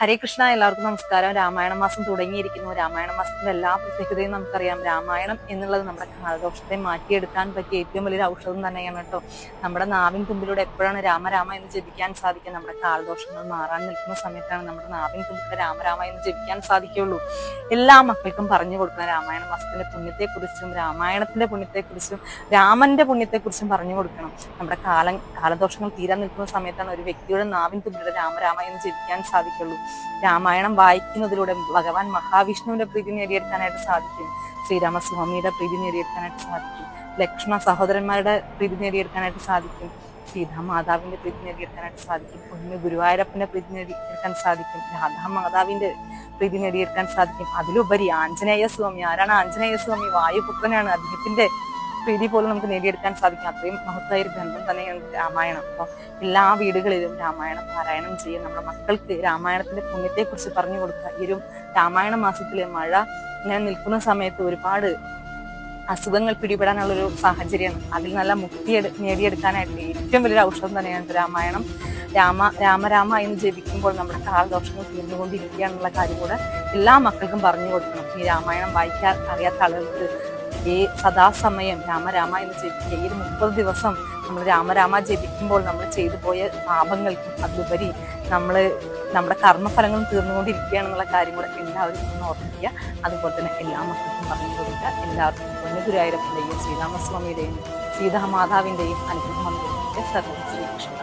ഹരേ കൃഷ്ണ. എല്ലാവർക്കും നമസ്കാരം. രാമായണ മാസം തുടങ്ങിയിരിക്കുന്നു. രാമായണ മാസത്തിന്റെ എല്ലാ പ്രത്യേകതയും നമുക്കറിയാം. രാമായണം എന്നുള്ളത് നമ്മുടെ കാലദോഷത്തെ മാറ്റിയെടുക്കാൻ പറ്റിയ ഏറ്റവും വലിയൊരു ഔഷധം തന്നെയാണ് കേട്ടോ. നമ്മുടെ നാവിൻ തുമ്പിലൂടെ എപ്പോഴാണ് രാമരാമ എന്ന് ജപിക്കാൻ സാധിക്കുക? നമ്മുടെ കാലദോഷങ്ങൾ മാറാൻ നിൽക്കുന്ന സമയത്താണ് നമ്മുടെ നാവിൻ തുമ്പിലൂടെ രാമരാമ എന്ന് ജപിക്കാൻ സാധിക്കുകയുള്ളൂ. എല്ലാ മക്കൾക്കും പറഞ്ഞു കൊടുക്കണം രാമായണ മാസത്തിന്റെ പുണ്യത്തെക്കുറിച്ചും രാമായണത്തിന്റെ പുണ്യത്തെക്കുറിച്ചും രാമന്റെ പുണ്യത്തെക്കുറിച്ചും പറഞ്ഞു കൊടുക്കണം. നമ്മുടെ കാലദോഷങ്ങൾ തീരാൻ നിൽക്കുന്ന സമയത്താണ് ഒരു വ്യക്തിയുടെ നാവിൻ തുമ്പിലൂടെ രാമരാമ എന്ന് ജപിക്കാൻ സാധിക്കുള്ളൂ. രാമായണം വായിക്കുന്നതിലൂടെ ഭഗവാൻ മഹാവിഷ്ണുവിന്റെ പ്രീതി നേടിയെടുക്കാനായിട്ട് സാധിക്കും. ശ്രീരാമസ്വാമിയുടെ പ്രീതി നേടിയെടുക്കാനായിട്ട് സാധിക്കും. ലക്ഷ്മണ സഹോദരന്മാരുടെ പ്രീതി നേടിയെടുക്കാനായിട്ട് സാധിക്കും. സീതാമാതാവിന്റെ പ്രീതി നേടിയെടുക്കാനായിട്ട് സാധിക്കും. ഒന്ന് ഗുരുവായൂരപ്പന്റെ പ്രീതി നേടിയെടുക്കാൻ സാധിക്കും. രാധാമാതാവിന്റെ പ്രീതി നേടിയെടുക്കാൻ സാധിക്കും. അതിലുപരി ആഞ്ജനേയ സ്വാമി, ആരാണ് ആഞ്ജനേയ സ്വാമി? വായുപുത്രനാണ്. അദ്ദേഹത്തിന്റെ പ്രീതി പോലും നമുക്ക് നേടിയെടുക്കാൻ സാധിക്കും. അത്രയും മഹത്തായ ഒരു ഗ്രന്ഥം തന്നെയാണ് രാമായണം. അപ്പൊ എല്ലാ വീടുകളിലും രാമായണം പാരായണം ചെയ്യുക. നമ്മുടെ മക്കൾക്ക് രാമായണത്തിന്റെ പുണ്യത്തെ കുറിച്ച് പറഞ്ഞു കൊടുക്കുക. ഈ ഒരു രാമായണ മാസത്തില് മഴ ഇങ്ങനെ നിൽക്കുന്ന സമയത്ത് ഒരുപാട് അസുഖങ്ങൾ പിടിപെടാനുള്ളൊരു സാഹചര്യമാണ്. അതിൽ നല്ല മുക്തി നേടിയെടുക്കാനായിട്ട് ഏറ്റവും വലിയൊരു ഔഷധം തന്നെയാണ് രാമായണം. രാമ എന്ന് ജപിക്കുമ്പോൾ നമ്മുടെ കാലദോഷങ്ങൾ തീർന്നുകൊണ്ടിരിക്കുകയാണെന്നുള്ള കാര്യം കൂടെ എല്ലാ മക്കൾക്കും പറഞ്ഞു കൊടുക്കണം. ഈ രാമായണം വായിക്കാൻ അറിയാത്ത ആളുകൾക്ക് ഈ സദാസമയം രാമ എന്ന് ജപിക്കുക. ഈ 30 ദിവസം നമ്മൾ രാമ ജപിക്കുമ്പോൾ നമ്മൾ ചെയ്തു പോയ പാപങ്ങൾക്കും അതിലുപരി നമ്മുടെ കർമ്മഫലങ്ങളും തീർന്നുകൊണ്ടിരിക്കുകയാണെന്നുള്ള കാര്യം കൂടെ എല്ലാവരും ഒന്ന് ഓർമ്മിക്കുക. അതുപോലെ തന്നെ എല്ലാ മക്കൾക്കും പറഞ്ഞു കൊടുക്കുക. എല്ലാവർക്കും പൊന്നുഗുരുവായൂരപ്പന്റെയും ശ്രീരാമസ്വാമിയുടെയും സീതാമാതാവിന്റെയും അനുഗ്രഹം സർവ്വ ശ്രീകൃഷ്ണ.